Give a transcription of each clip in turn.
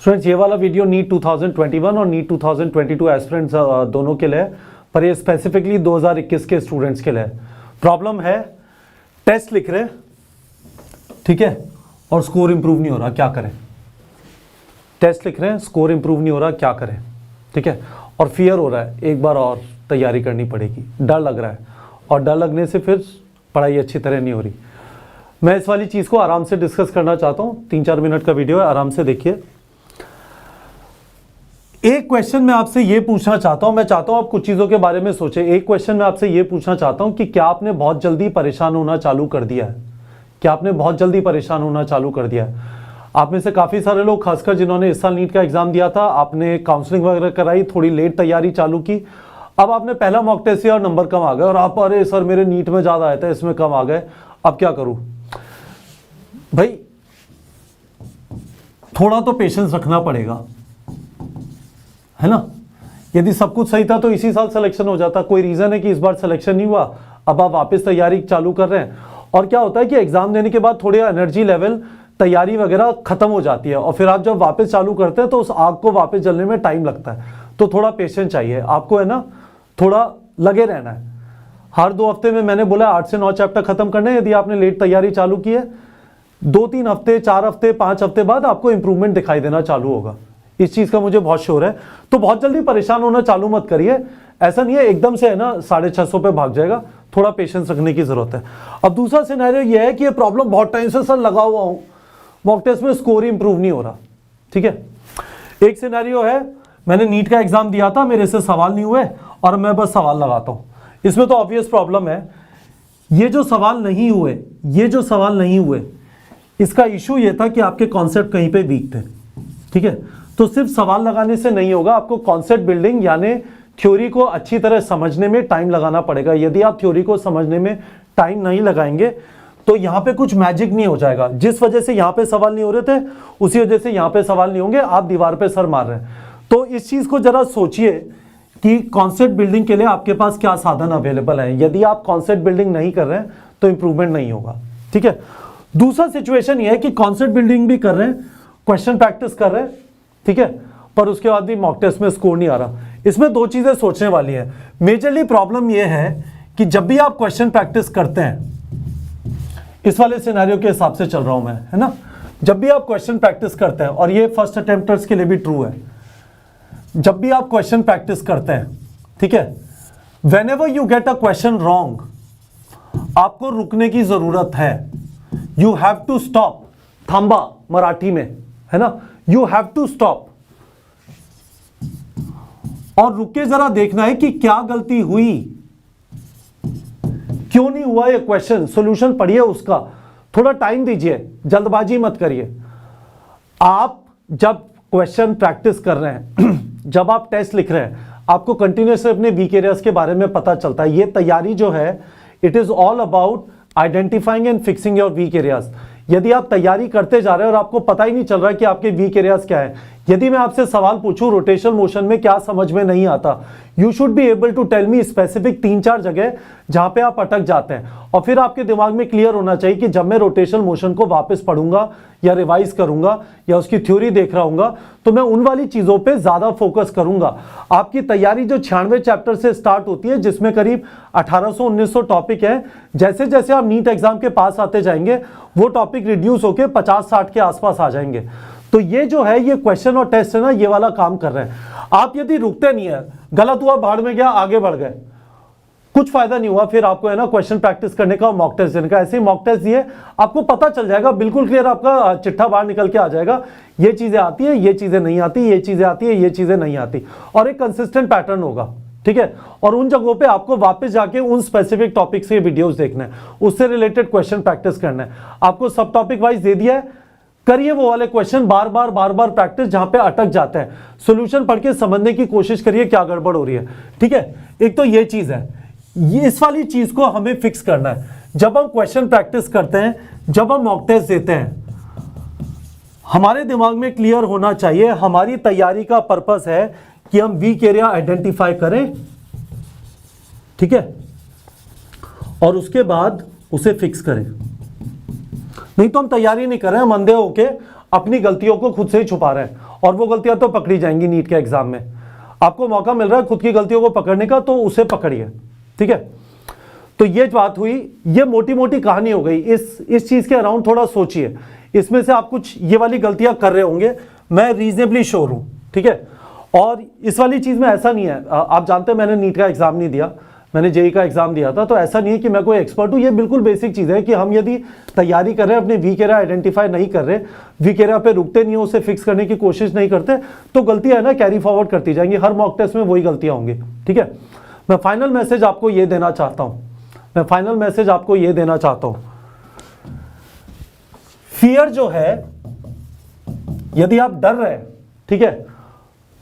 Students ये वाला video NEET 2021 और नीट 2022 एस्पिरेंट्स दोनों के लिए है, पर ये स्पेसिफिकली 2021 के स्टूडेंट्स के लिए है। प्रॉब्लम है टेस्ट लिख रहे हैं, ठीक है, और स्कोर इंप्रूव नहीं हो रहा, क्या करें। टेस्ट लिख रहे हैं, स्कोर इंप्रूव नहीं हो रहा, क्या करें, ठीक है, और फियर हो रहा है, एक बार और तैयारी करनी पड़ेगी, डर लग रहा है, और डर लगने से फिर पढ़ाई अच्छी तरह नहीं हो रही। मैं इस वाली चीज़ को आराम से डिस्कस करना चाहता हूँ, 3-4 मिनट का वीडियो है, आराम से देखिए। एक क्वेश्चन मैं आपसे ये पूछना चाहता हूं, मैं चाहता हूं आप कुछ चीजों के बारे में सोचें। एक क्वेश्चन मैं आपसे ये पूछना चाहता हूं कि क्या आपने बहुत जल्दी परेशान होना चालू कर दिया है? क्या आपने बहुत जल्दी परेशान होना चालू कर दिया है? आप में से काफी सारे लोग, खासकर जिन्होंने इस साल नीट का एग्जाम दिया था, आपने काउंसलिंग वगैरह कराई, थोड़ी लेट तैयारी चालू की, अब आपने पहला मॉक टेस्ट दिया और नंबर कम आ गए, और आप अरे सर मेरे नीट में ज्यादा आए थे, इसमें कम आ गए, अब क्या करूं? भाई थोड़ा तो पेशेंस रखना पड़ेगा, है ना। यदि सब कुछ सही था तो इसी साल सिलेक्शन हो जाता, कोई रीजन है कि इस बार सिलेक्शन नहीं हुआ, अब आप वापस तैयारी चालू कर रहे हैं। और क्या होता है कि एग्जाम देने के बाद थोड़ी एनर्जी लेवल, तैयारी वगैरह खत्म हो जाती है, और फिर आप जब वापस चालू करते हैं तो उस आग को वापस जलने में टाइम लगता है। तो थोड़ा पेशेंस चाहिए आपको, है ना, थोड़ा लगे रहना है। हर 2 हफ्ते में मैंने बोला 8 से 9 चैप्टर खत्म करने हैं। यदि आपने लेट तैयारी चालू की है, 2-3 हफ्ते, 4 हफ्ते, 5 हफ्ते बाद आपको इंप्रूवमेंट दिखाई देना चालू होगा। इस चीज का मुझे बहुत श्योर है। तो बहुत जल्दी परेशान होना चालू मत करिए, ऐसा नहीं है एकदम से, है ना, 650 पे भाग जाएगा, थोड़ा पेशेंस रखने की जरूरत है। अब दूसरा सिनेरियो ये है कि ये प्रॉब्लम बहुत टाइम से सर लगा हुआ हूं, मॉक टेस्ट में स्कोर इंप्रूव नहीं हो रहा, ठीक है। एक सिनेरियो है, मैंने नीट का एग्जाम दिया था, मेरे से सवाल नहीं हुए और मैं बस सवाल लगाता हूं। इसमें तो ऑब्वियस प्रॉब्लम है, ये जो सवाल नहीं हुए, ये जो सवाल नहीं हुए, इसका इशू ये था कि आपके कॉन्सेप्ट कहीं पे वीक थे, ठीक है। तो सिर्फ सवाल लगाने से नहीं होगा, आपको कॉन्सेप्ट बिल्डिंग यानी थ्योरी को अच्छी तरह समझने में टाइम लगाना पड़ेगा। यदि आप थ्योरी को समझने में टाइम नहीं लगाएंगे तो यहाँ पे कुछ मैजिक नहीं हो जाएगा। जिस वजह से यहाँ पे सवाल नहीं हो रहे थे, उसी वजह से यहाँ पे सवाल नहीं होंगे, आप दीवार पे सर मार रहे हैं। तो इस चीज को जरा सोचिए कि कॉन्सेप्ट बिल्डिंग के लिए आपके पास क्या साधन अवेलेबल है। यदि आप कॉन्सेप्ट बिल्डिंग नहीं कर रहे हैं तो इंप्रूवमेंट नहीं होगा, ठीक है। दूसरा सिचुएशन ये है कि कॉन्सेप्ट बिल्डिंग भी कर रहे हैं, क्वेश्चन प्रैक्टिस कर रहे हैं, ठीक है, पर उसके बाद भी मॉक टेस्ट में स्कोर नहीं आ रहा। इसमें 2 चीजें सोचने वाली है। मेजरली प्रॉब्लम यह है कि जब भी आप क्वेश्चन प्रैक्टिस करते हैं, इस वाले सिनेरियो के हिसाब से चल रहा हूं मैं, है ना, जब भी आप क्वेश्चन प्रैक्टिस करते हैं, और ये फर्स्ट अटेम्प्टर्स के लिए भी ट्रू है, जब भी आप क्वेश्चन प्रैक्टिस करते हैं, ठीक है, whenever you get a question wrong, आपको रुकने की जरूरत है। यू हैव टू स्टॉप, थांबा मराठी में, है ना, यू हैव टू स्टॉप, और रुक के जरा देखना है कि क्या गलती हुई, क्यों नहीं हुआ ये क्वेश्चन, सॉल्यूशन पढ़िए उसका, थोड़ा टाइम दीजिए, जल्दबाजी मत करिए। आप जब क्वेश्चन प्रैक्टिस कर रहे हैं जब आप टेस्ट लिख रहे हैं, आपको कंटिन्यूसली अपने वीक एरियाज के बारे में पता चलता है। ये तैयारी जो है, it is all about identifying and fixing your weak areas. यदि आप तैयारी करते जा रहे हैं और आपको पता ही नहीं चल रहा है कि आपके वीक एरियाज क्या है, यदि मैं आपसे सवाल पूछूं रोटेशनल मोशन में क्या समझ में नहीं आता, you should be able to tell me specific 3-4 जगह जहां पे आप अटक जाते हैं, और फिर आपके दिमाग में क्लियर होना चाहिए कि जब मैं रोटेशनल मोशन को वापस पढ़ूंगा या रिवाइज करूंगा या उसकी थ्योरी देख रहा हूंगा, तो मैं उन वाली चीजों पे ज्यादा फोकस करूंगा। आपकी तैयारी जो 96 चैप्टर से स्टार्ट होती है, जिसमें करीब 1800-1900 टॉपिक है, जैसे जैसे आप नीट एग्जाम के पास आते जाएंगे, वो टॉपिक रिड्यूस होकर 50-60 के आसपास आ जाएंगे। तो ये जो है, ये क्वेश्चन और टेस्ट है ना, ये वाला काम कर रहे हैं। आप यदि रुकते नहीं है, गलत हुआ, भाड़ में गया, आगे बढ़ गए, कुछ फायदा नहीं हुआ, फिर आपको, है ना, क्वेश्चन प्रैक्टिस करने का, मॉक टेस्ट देने का। ऐसे ही मॉक टेस्ट दिए, आपको पता चल जाएगा, बिल्कुल क्लियर, आपका चिट्ठा बाहर निकल के आ जाएगा, ये चीजें आती है, ये चीजें नहीं आती, ये चीजें आती है, ये चीजें नहीं आती, और एक कंसिस्टेंट पैटर्न होगा, ठीक है। और उन जगहों पे आपको वापस जाके उन स्पेसिफिक टॉपिक से वीडियोस देखना है, उससे रिलेटेड क्वेश्चन प्रैक्टिस करना है। आपको सब टॉपिक वाइज दे दिया है, करिए वो वाले क्वेश्चन बार बार प्रैक्टिस, जहां पे अटक जाते हैं, सॉल्यूशन पढ़ के समझने की कोशिश करिए क्या गड़बड़ हो रही है, ठीक है। एक तो ये चीज है, ये इस वाली चीज को हमें फिक्स करना है। जब हम क्वेश्चन प्रैक्टिस करते हैं, जब हम मॉक टेस्ट देते हैं, हमारे दिमाग में क्लियर होना चाहिए, हमारी तैयारी का पर्पस है कि हम वीक एरिया आइडेंटिफाई करें, ठीक है, और उसके बाद उसे फिक्स करें। नहीं तो हम तैयारी नहीं कर रहे हैं, हम अंधे होके अपनी गलतियों को खुद से ही छुपा रहे हैं, और वो गलतियां तो पकड़ी जाएंगी नीट के एग्जाम में। आपको मौका मिल रहा है खुद की गलतियों को पकड़ने का, तो उसे पकड़िए, ठीक है। तो ये बात हुई, ये मोटी मोटी कहानी हो गई। इस चीज के अराउंड थोड़ा सोचिए, इसमें से आप कुछ ये वाली गलतियां कर रहे होंगे, मैं रीजनेबली श्योर हूं, ठीक है। और इस वाली चीज में ऐसा नहीं है, आप जानते हैं मैंने नीट का एग्जाम नहीं दिया, मैंने जेई का एग्जाम दिया था, तो ऐसा नहीं है कि मैं कोई एक्सपर्ट हूं। ये बिल्कुल बेसिक चीज है कि हम यदि तैयारी कर रहे हैं, अपने वीक एरिया आइडेंटिफाई नहीं कर रहे, वीक एरिया पे रुकते नहीं हो, उसे फिक्स करने की कोशिश नहीं करते, तो गलतियां है ना कैरी फॉरवर्ड करती जाएंगी। हर मॉक टेस्ट में वही गलतियां होंगी, ठीक है। मैं फाइनल मैसेज आपको ये देना चाहता हूं, फियर जो है, यदि आप डर रहे हैं, ठीक है,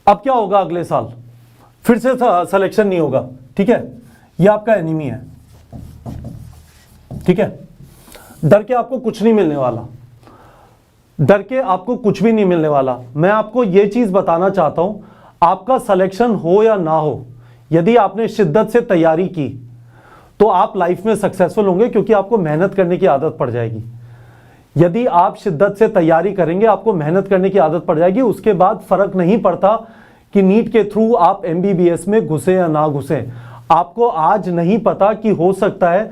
अब क्या होगा अगले साल, फिर से सिलेक्शन नहीं होगा, ठीक है। ये आपका एनिमी है, ठीक है। डर के आपको कुछ नहीं मिलने वाला, डर के आपको कुछ भी नहीं मिलने वाला। मैं आपको यह चीज बताना चाहता हूं, आपका सिलेक्शन हो या ना हो, यदि आपने शिद्दत से तैयारी की तो आप लाइफ में सक्सेसफुल होंगे, क्योंकि आपको मेहनत करने की आदत पड़ जाएगी। यदि आप शिद्दत से तैयारी करेंगे, आपको मेहनत करने की आदत पड़ जाएगी, उसके बाद फर्क नहीं पड़ता कि नीट के थ्रू आप एमबीबीएस में घुसे या ना घुसे। आपको आज नहीं पता कि हो सकता है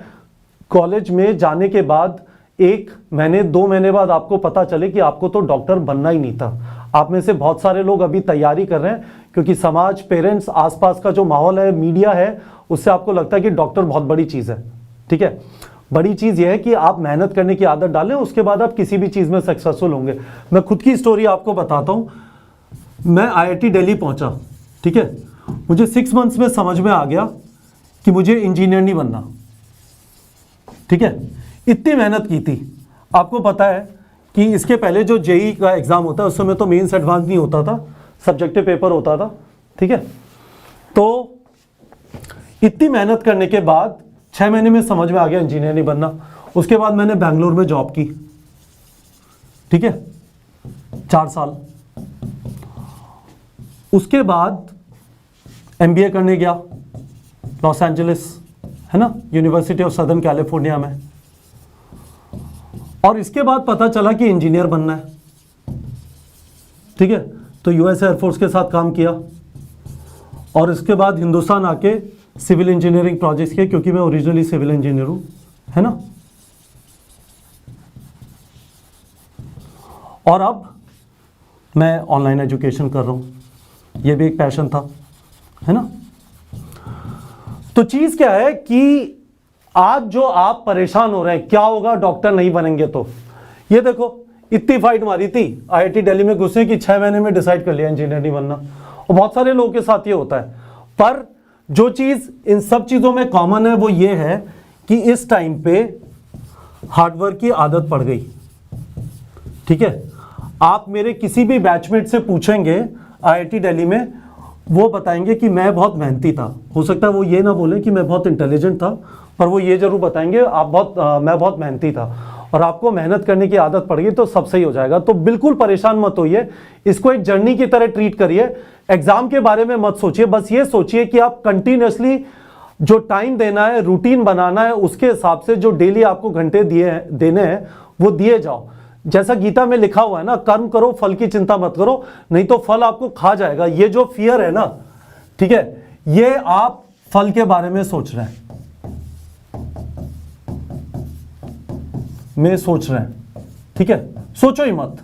कॉलेज में जाने के बाद 1 महीने 2 महीने बाद आपको पता चले कि आपको तो डॉक्टर बनना ही नहीं था। आप में से बहुत सारे लोग अभी तैयारी कर रहे हैं, क्योंकि समाज, पेरेंट्स, आसपास का जो माहौल है, मीडिया है, उससे आपको लगता है कि डॉक्टर बहुत बड़ी चीज है, ठीक है। बड़ी चीज यह है कि आप मेहनत करने की आदत डालें, उसके बाद आप किसी भी चीज में सक्सेसफुल होंगे। मैं खुद की स्टोरी आपको बताता हूं। मैं आईआईटी दिल्ली पहुंचा, ठीक है। मुझे 6 मंथ्स में समझ में आ गया कि मुझे इंजीनियर नहीं बनना, ठीक है। इतनी मेहनत की थी। आपको पता है कि इसके पहले जो जेई का एग्जाम होता है, उस समय तो मेंस एडवांस नहीं होता था, सब्जेक्टिव पेपर होता था, ठीक है। तो इतनी मेहनत करने के बाद 6 महीने में समझ में आ गया इंजीनियर नहीं बनना। उसके बाद मैंने बैंगलोर में जॉब की, ठीक है, 4 साल। उसके बाद एमबीए करने गया लॉस एंजलिस, है ना, यूनिवर्सिटी ऑफ सदर्न कैलिफोर्निया में। और इसके बाद पता चला कि इंजीनियर बनना है, ठीक है। तो यूएस एयरफोर्स के साथ काम किया, और इसके बाद हिंदुस्तान आके सिविल इंजीनियरिंग प्रोजेक्ट्स किए, क्योंकि मैं ओरिजिनली सिविल इंजीनियर हूं, है ना। और अब मैं ऑनलाइन एजुकेशन कर रहा हूं, ये भी एक पैशन था, है ना। तो चीज क्या है कि आज जो आप परेशान हो रहे हैं, क्या होगा डॉक्टर नहीं बनेंगे तो, ये देखो इतनी फाइट मारी थी आईआईटी दिल्ली में घुसने की, 6 महीने में डिसाइड कर लिया इंजीनियर नहीं बनना। और बहुत सारे लोगों के साथ ये होता है। पर जो चीज इन सब चीजों में कॉमन है वो ये है कि इस टाइम पे हार्डवर्क की आदत पड़ गई, ठीक है। आप मेरे किसी भी बैचमेट से पूछेंगे आईआईटी दिल्ली में, वो बताएंगे कि मैं बहुत मेहनती था। हो सकता है वो ये ना बोले कि मैं बहुत इंटेलिजेंट था, पर वो ये जरूर बताएंगे मैं बहुत मेहनती था। और आपको मेहनत करने की आदत पड़ गई तो सब सही हो जाएगा। तो बिल्कुल परेशान मत होइए, इसको एक जर्नी की तरह ट्रीट करिए। एग्जाम के बारे में मत सोचिए, बस ये सोचिए कि आप कंटिन्यूअसली जो टाइम देना है, रूटीन बनाना है, उसके हिसाब से जो डेली आपको घंटे देने हैं वो दिए जाओ। जैसा गीता में लिखा हुआ है ना, कर्म करो फल की चिंता मत करो, नहीं तो फल आपको खा जाएगा। ये जो फियर है ना, ठीक है, ये आप फल के बारे में सोच रहे हैं, में सोच रहे हैं, ठीक है। सोचो ही मत,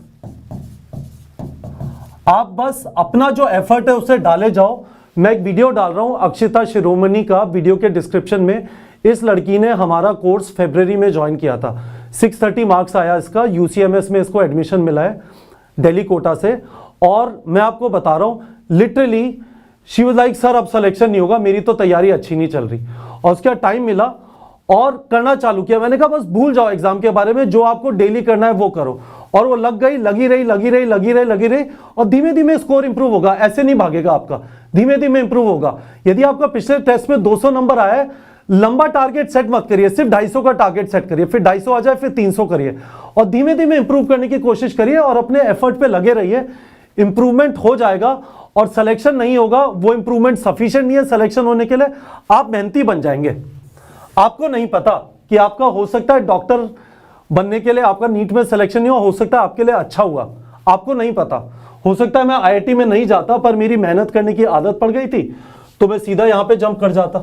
आप बस अपना जो एफर्ट है उसे डाले जाओ। मैं एक वीडियो डाल रहा हूं अक्षिता शिरोमणि का, वीडियो के डिस्क्रिप्शन में। इस लड़की ने हमारा कोर्स फरवरी में ज्वाइन किया था, 630 मार्क्स आया इसका, यूसीएमएस में इसको एडमिशन मिला है दिल्ली कोटा से। और मैं आपको बता रहा हूं literally she was like sir अब सिलेक्शन नहीं होगा, मेरी तो तैयारी अच्छी नहीं चल रही। और उसका टाइम मिला और करना चालू किया। मैंने कहा बस भूल जाओ एग्जाम के बारे में, जो आपको डेली करना है वो करो। और वो लगी रही और धीमे धीमे स्कोर इंप्रूव होगा। ऐसे नहीं भागेगा आपका, धीमे धीमे इंप्रूव होगा। यदि आपका पिछले टेस्ट में 200 नंबर आया है, लंबा टारगेट सेट मत करिए, सिर्फ 250 का टारगेट सेट करिए, फिर 250 आ जाए फिर 300 करिए, और धीमे धीमे इंप्रूव करने की कोशिश करिए और अपने एफर्ट पे लगे रहिए। इंप्रूवमेंट हो जाएगा। और सिलेक्शन नहीं होगा, वो इंप्रूवमेंट सफिशिएंट नहीं है सिलेक्शन होने के लिए। आप मेहनती बन जाएंगे। आपको नहीं पता कि आपका हो सकता है डॉक्टर बनने के लिए आपका नीट में सिलेक्शन नहीं हो सकता है आपके लिए अच्छा हुआ, आपको नहीं पता, हो सकता है मैं आईआईटी में नहीं जाता पर मेरी मेहनत करने की आदत पड़ गई थी तो मैं सीधा यहां पे जंप कर जाता,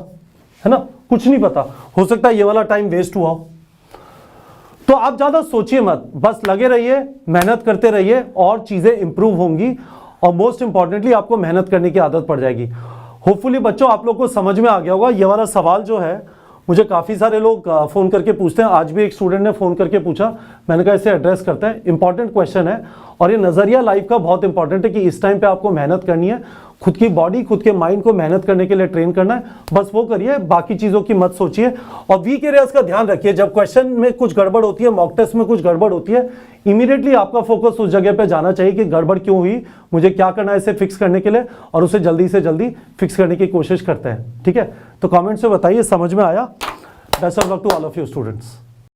है ना, कुछ नहीं पता, हो सकता है ये वाला टाइम वेस्ट हुआ हो। तो आप ज्यादा सोचिए मत, बस लगे रहिए, मेहनत करते रहिए और चीजें इंप्रूव होंगी और मोस्ट इंपॉर्टेंटली आपको मेहनत करने की आदत पड़ जाएगी। होपफुली बच्चों आप लोग को समझ में आ गया होगा। ये वाला सवाल जो है मुझे काफ़ी सारे लोग फ़ोन करके पूछते हैं, आज भी एक स्टूडेंट ने फ़ोन करके पूछा, मैंने कहा इसे एड्रेस करते हैं, इंपॉर्टेंट क्वेश्चन है और ये नज़रिया लाइफ का बहुत इंपॉर्टेंट है कि इस टाइम पे आपको मेहनत करनी है, खुद की बॉडी खुद के माइंड को मेहनत करने के लिए ट्रेन करना है, बस वो करिए, बाकी चीज़ों की मत सोचिए। और वीक एरियाज का ध्यान रखिए, जब क्वेश्चन में कुछ गड़बड़ होती है, मॉक टेस्ट में कुछ गड़बड़ होती है, इमीडिएटली आपका फोकस उस जगह पे जाना चाहिए कि गड़बड़ क्यों हुई, मुझे क्या करना है इसे फिक्स करने के लिए, और उसे जल्दी से जल्दी फिक्स करने की कोशिश करते हैं। ठीक है, तो कमेंट से बताइए समझ में आया। Best of luck to all of you students.